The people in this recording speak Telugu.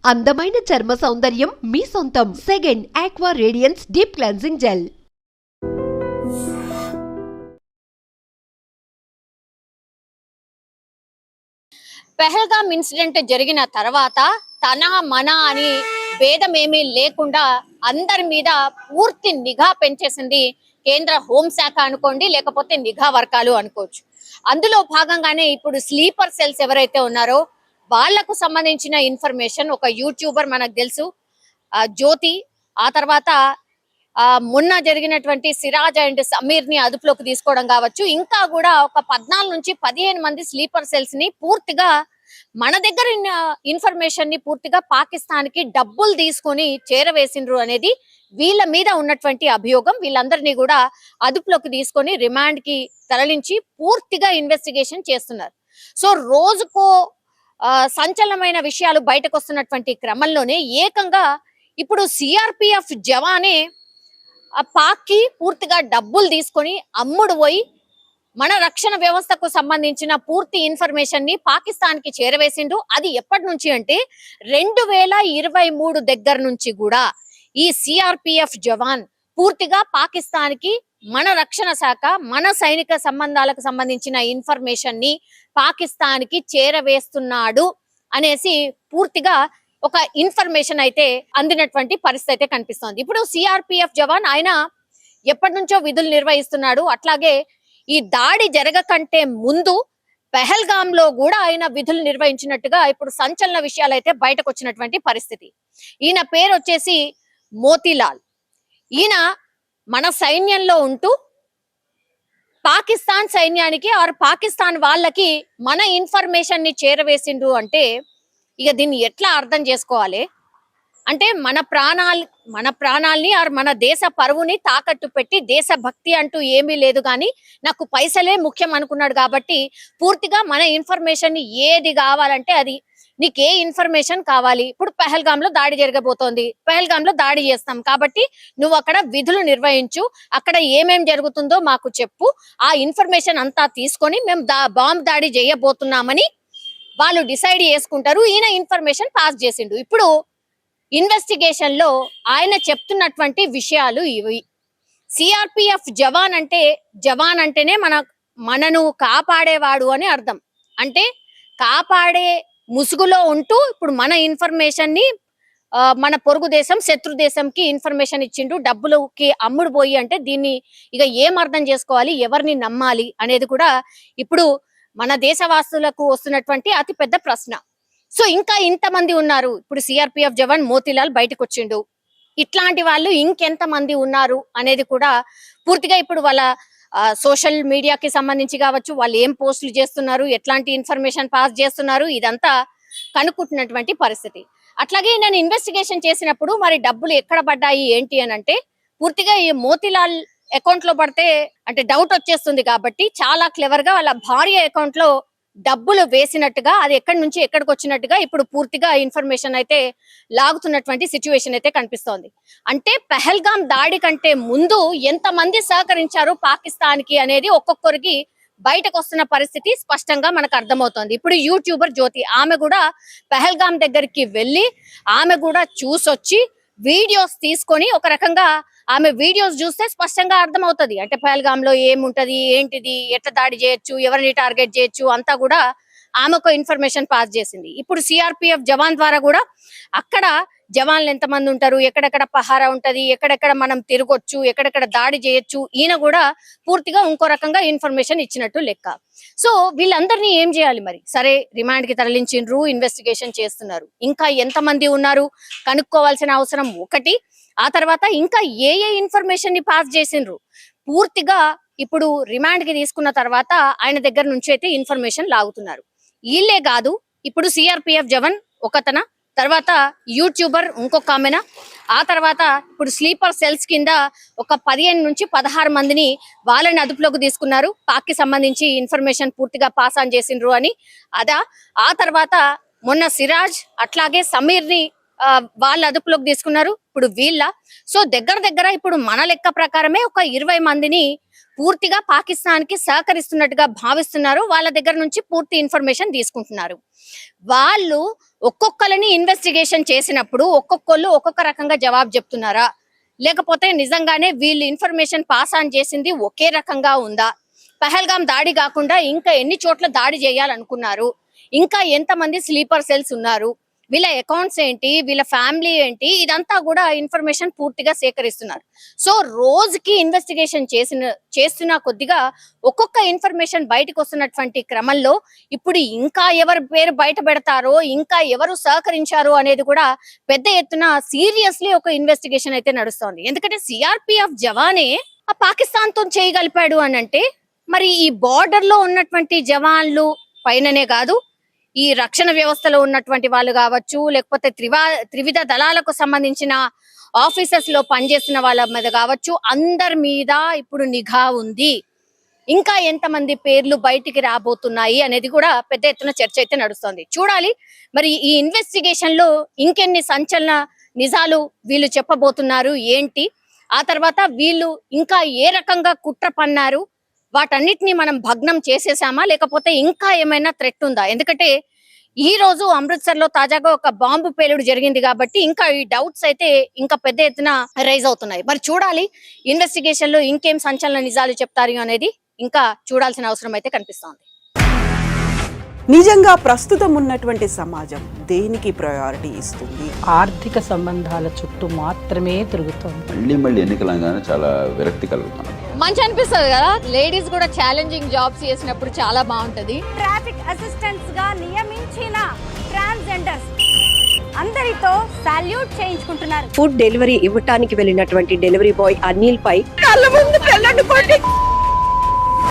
అందమైన చర్మ సౌందర్యం మీ సొంతం. Second aqua radiance deep cleansing gel. Pahalgam incident జరిగిన తర్వాత తన మన అని భేదమేమీ లేకుండా అందరి మీద పూర్తి నిఘా పెంచేసింది కేంద్ర హోంశాఖ అనుకోండి, లేకపోతే నిఘా వర్గాలు అనుకోవచ్చు. అందులో భాగంగానే ఇప్పుడు స్లీపర్ సెల్స్ ఎవరైతే ఉన్నారో వాళ్లకు సంబంధించిన ఇన్ఫర్మేషన్ ఒక యూట్యూబర్ మనకు తెలుసు జ్యోతి, ఆ తర్వాత మొన్న జరిగినటువంటి సిరాజ్ అండ్ సమీర్ ని అదుపులోకి తీసుకోవడం కావచ్చు, ఇంకా కూడా ఒక 14 నుంచి 15 మంది స్లీపర్ సెల్స్ ని పూర్తిగా మన దగ్గర ఇన్ఫర్మేషన్ ని పూర్తిగా పాకిస్తాన్ కి డబ్బులు తీసుకొని చేరవేసిండ్రు అనేది వీళ్ళ మీద ఉన్నటువంటి అభియోగం. వీళ్ళందరినీ కూడా అదుపులోకి తీసుకొని రిమాండ్ కి తరలించి పూర్తిగా ఇన్వెస్టిగేషన్ చేస్తున్నారు. సో రోజుకో సంచలనమైన విషయాలు బయటకు వస్తున్నటువంటి క్రమంలోనే ఏకంగా ఇప్పుడు సిఆర్పిఎఫ్ జవానే పాక్ కి పూర్తిగా డబ్బులు తీసుకొని అమ్ముడు పోయి మన రక్షణ వ్యవస్థకు సంబంధించిన పూర్తి ఇన్ఫర్మేషన్ ని పాకిస్తాన్ కి చేరవేసిండు. అది ఎప్పటి నుంచి అంటే 2023 దగ్గర నుంచి కూడా ఈ సిఆర్పిఎఫ్ జవాన్ పూర్తిగా పాకిస్తాన్ కి మన రక్షణ శాఖ, మన సైనిక సంబంధాలకు సంబంధించిన ఇన్ఫర్మేషన్ ని పాకిస్తాన్ కి చేరవేస్తున్నాడు అనేసి పూర్తిగా ఒక ఇన్ఫర్మేషన్ అయితే అందినటువంటి పరిస్థితి అయితే కనిపిస్తోంది. ఇప్పుడు సిఆర్పిఎఫ్ జవాన్ ఆయన ఎప్పటి నుంచో విధులు నిర్వహిస్తున్నాడు. అట్లాగే ఈ దాడి జరగకంటే ముందు పెహల్గామ్ లో కూడా ఆయన విధులు నిర్వహించినట్టుగా ఇప్పుడు సంచలన విషయాలు అయితే బయటకు వచ్చినటువంటి పరిస్థితి. ఈయన పేరు వచ్చేసి మోతీలాల్. ఈయన మన సైన్యంలో ఉంటూ పాకిస్తాన్ సైన్యానికి ఆర్ పాకిస్తాన్ వాళ్ళకి మన ఇన్ఫర్మేషన్ ని చేరవేసిండు అంటే ఇక దీన్ని ఎట్లా అర్థం చేసుకోవాలి అంటే మన ప్రాణాల్ని ఆర్ మన దేశ పరువుని తాకట్టు పెట్టి దేశభక్తి అంటూ ఏమీ లేదు కానీ నాకు పైసలే ముఖ్యం అనుకున్నాడు. కాబట్టి పూర్తిగా మన ఇన్ఫర్మేషన్ ని ఏది కావాలంటే అది, నీకు ఏ ఇన్ఫర్మేషన్ కావాలి, ఇప్పుడు పెహల్గామ్ లో దాడి జరగబోతోంది, పెహల్గామ్ లో దాడి చేస్తాం కాబట్టి నువ్వు అక్కడ విధులు నిర్వహించు, అక్కడ ఏమేం జరుగుతుందో మాకు చెప్పు, ఆ ఇన్ఫర్మేషన్ అంతా తీసుకొని మేము బాంబ్ దాడి చేయబోతున్నామని వాళ్ళు డిసైడ్ చేసుకుంటారు. ఈయన ఇన్ఫర్మేషన్ పాస్ చేసిండు. ఇప్పుడు ఇన్వెస్టిగేషన్ లో ఆయన చెప్తున్నటువంటి విషయాలు ఇవి. సిఆర్పిఎఫ్ జవాన్ అంటేనే మనను కాపాడేవాడు అని అర్థం. అంటే కాపాడే ముసుగులో ఉంటూ ఇప్పుడు మన ఇన్ఫర్మేషన్ ని మన పొరుగు దేశం శత్రు దేశంకి ఇన్ఫర్మేషన్ ఇచ్చిండు, డబ్బులకి అమ్ముడు పోయి అంటే దీన్ని ఇక ఏం అర్థం చేసుకోవాలి, ఎవరిని నమ్మాలి అనేది కూడా ఇప్పుడు మన దేశవాసులకు వస్తున్నటువంటి అతి పెద్ద ప్రశ్న. సో ఇంకా ఇంతమంది ఉన్నారు. ఇప్పుడు సిఆర్పిఎఫ్ జవాన్ మోతీలాల్ బయటకు వచ్చిండు. ఇట్లాంటి వాళ్ళు ఇంకెంత మంది ఉన్నారు అనేది కూడా పూర్తిగా ఇప్పుడు వాళ్ళ సోషల్ మీడియాకి సంబంధించి కావచ్చు, వాళ్ళు ఏం పోస్టులు చేస్తున్నారు, ఎట్లాంటి ఇన్ఫర్మేషన్ పాస్ చేస్తున్నారు, ఇదంతా కనుక్కుంటున్నటువంటి పరిస్థితి. అట్లాగే నేను ఇన్వెస్టిగేషన్ చేసినప్పుడు మరి డబ్బులు ఎక్కడ పడ్డాయి ఏంటి అని అంటే పూర్తిగా ఈ మోతీలాల్ అకౌంట్ లో పడితే అంటే డౌట్ వచ్చేస్తుంది. కాబట్టి చాలా క్లెవర్ గా వాళ్ళ భార్య అకౌంట్ లో డబ్బులు వేసినట్టుగా, అది ఎక్కడి నుంచి ఎక్కడికి వచ్చినట్టుగా ఇప్పుడు పూర్తిగా ఇన్ఫర్మేషన్ అయితే లాగుతున్నటువంటి సిచ్యువేషన్ అయితే కనిపిస్తోంది. అంటే పెహల్గామ్ దాడి కంటే ముందు ఎంతమంది సహకరించారు పాకిస్తాన్ కి అనేది ఒక్కొక్కరికి బయటకు వస్తున్న పరిస్థితి స్పష్టంగా మనకు అర్థమవుతోంది. ఇప్పుడు యూట్యూబర్ జ్యోతి, ఆమె కూడా పెహల్గామ్ దగ్గరికి వెళ్ళి ఆమె కూడా చూసొచ్చి వీడియోస్ తీసుకొని ఒక రకంగా ఆమె వీడియోస్ చూస్తే స్పష్టంగా అర్థమవుతుంది. అంటే పెహల్గామ్ లో ఏముంటది, ఏంటిది, ఎట్లా దాడి చేయొచ్చు, ఎవరిని టార్గెట్ చేయొచ్చు అంతా కూడా ఆమెకు ఇన్ఫర్మేషన్ పాస్ చేసింది. ఇప్పుడు సిఆర్పిఎఫ్ జవాన్ ద్వారా కూడా అక్కడ జవాన్లు ఎంతమంది ఉంటారు, ఎక్కడెక్కడ పహారా ఉంటది, ఎక్కడెక్కడ మనం తిరగొచ్చు, ఎక్కడెక్కడ దాడి చేయొచ్చు, ఈయన కూడా పూర్తిగా ఇంకో రకంగా ఇన్ఫర్మేషన్ ఇచ్చినట్టు లెక్క. సో వీళ్ళందరినీ ఏం చేయాలి మరి? సరే రిమాండ్ కి తరలించిండ్రు, ఇన్వెస్టిగేషన్ చేస్తున్నారు. ఇంకా ఎంతమంది ఉన్నారు కనుక్కోవాల్సిన అవసరం ఒకటి. ఆ తర్వాత ఇంకా ఏ ఇన్ఫర్మేషన్ ని పాస్ చేసిండ్రు పూర్తిగా ఇప్పుడు రిమాండ్ కి తీసుకున్న తర్వాత ఆయన దగ్గర నుంచి అయితే ఇన్ఫర్మేషన్ లాగుతున్నారు. వీళ్ళే కాదు, ఇప్పుడు సిఆర్పిఎఫ్ జవాన్ ఒకతన, తర్వాత యూట్యూబర్ ఇంకొక ఆమెన, ఆ తర్వాత ఇప్పుడు స్లీపర్ సెల్స్ కింద ఒక 15 నుంచి 16 మందిని వాళ్ళని అదుపులోకి తీసుకున్నారు. పాక్ కి సంబంధించి ఇన్ఫర్మేషన్ పూర్తిగా పాస్ ఆన్ చేసిండ్రు అని. ఆ తర్వాత మొన్న సిరాజ్ అట్లాగే సమీర్ ని వాళ్ళ అదుపులోకి తీసుకున్నారు, ఇప్పుడు వీళ్ళ. సో దగ్గర ఇప్పుడు మన లెక్క ప్రకారమే ఒక 20 మందిని పూర్తిగా పాకిస్తాన్ కి సహకరిస్తున్నట్టుగా భావిస్తున్నారు. వాళ్ళ దగ్గర నుంచి పూర్తి ఇన్ఫర్మేషన్ తీసుకుంటున్నారు. వాళ్ళు ఒక్కొక్కరిని ఇన్వెస్టిగేషన్ చేసినప్పుడు ఒక్కొక్కళ్ళు ఒక్కొక్క రకంగా జవాబు చెప్తున్నారా, లేకపోతే నిజంగానే వీళ్ళు ఇన్ఫర్మేషన్ పాస్ ఆన్ చేసింది ఒకే రకంగా ఉందా, పహల్గాం దాడి కాకుండా ఇంకా ఎన్ని చోట్ల దాడి చేయాలనుకున్నారు, ఇంకా ఎంతమంది స్లీపర్ సెల్స్ ఉన్నారు, వీళ్ళ అకౌంట్స్ ఏంటి, వీళ్ళ ఫ్యామిలీ ఏంటి, ఇదంతా కూడా ఇన్ఫర్మేషన్ పూర్తిగా సేకరిస్తున్నారు. సో రోజుకి ఇన్వెస్టిగేషన్ చేస్తున్న కొద్దిగా ఒక్కొక్క ఇన్ఫర్మేషన్ బయటకు వస్తున్నటువంటి క్రమంలో ఇప్పుడు ఇంకా ఎవరి పేరు బయట పెడతారో, ఇంకా ఎవరు సహకరించారో అనేది కూడా పెద్ద ఎత్తున సీరియస్లీ ఒక ఇన్వెస్టిగేషన్ అయితే నడుస్తోంది. ఎందుకంటే సిఆర్పిఎఫ్ జవానే ఆ పాకిస్తాన్ తో చేయగలిపాడు అని అంటే, మరి ఈ బార్డర్ లో ఉన్నటువంటి జవాన్లు పైననే కాదు, ఈ రక్షణ వ్యవస్థలో ఉన్నటువంటి వాళ్ళు కావచ్చు, లేకపోతే త్రివిధ దళాలకు సంబంధించిన ఆఫీసర్స్ లో పనిచేస్తున్న వాళ్ళ మీద కావచ్చు, అందరి మీద ఇప్పుడు నిఘా ఉంది. ఇంకా ఎంతమంది పేర్లు బయటికి రాబోతున్నాయి అనేది కూడా పెద్ద ఎత్తున చర్చ అయితే నడుస్తోంది. చూడాలి మరి ఈ ఇన్వెస్టిగేషన్ లో ఇంకెన్ని సంచలన నిజాలు వీళ్ళు చెప్పబోతున్నారు ఏంటి, ఆ తర్వాత వీళ్ళు ఇంకా ఏ రకంగా కుట్ర పన్నారు, వాటన్నిటిని మనం భగ్నం చేసేసామా, లేకపోతే ఇంకా ఏమైనా థ్రెట్ ఉందా? ఎందుకంటే ఈ రోజు అమృత్సర్ లో తాజాగా ఒక బాంబు పేలుడు జరిగింది కాబట్టి ఇంకా ఈ డౌట్స్ అయితే ఇంకా పెద్ద ఎత్తున రైజ్ అవుతున్నాయి. మరి చూడాలి ఇన్వెస్టిగేషన్ లో ఇంకేం సంచలన నిజాలు చెప్తారు అనేది ఇంకా చూడాల్సిన అవసరం అయితే కనిపిస్తోంది. నిజంగా ప్రస్తుతం ఉన్నటువంటి సమాజం దేనికి ప్రయారిటీ ఇస్తుంది? ఆర్థిక సంబంధాల చుట్టూ మాత్రమే తిరుగుతోంది. మళ్ళీ ఎన్నికలంగానే చాలా విరక్తి కలుగుతాను. మంచి అనిపిస్తుంది కదా, లేడీస్ కూడా ఛాలెంజింగ్ జాబ్స్ చేసినప్పుడు చాలా బాగుంటది. ట్రాఫిక్ అసిస్టెంట్స్ గా నియమించిన ట్రాన్స్జెండర్స్ అందరితో సాల్యూట్ చేయించుకుంటున్నారు. ఫుడ్ డెలివరీ ఇవ్వటానికి వెళ్ళినటువంటి డెలివరీ బాయ్ అనిల్ పై కళ్ళ ముందు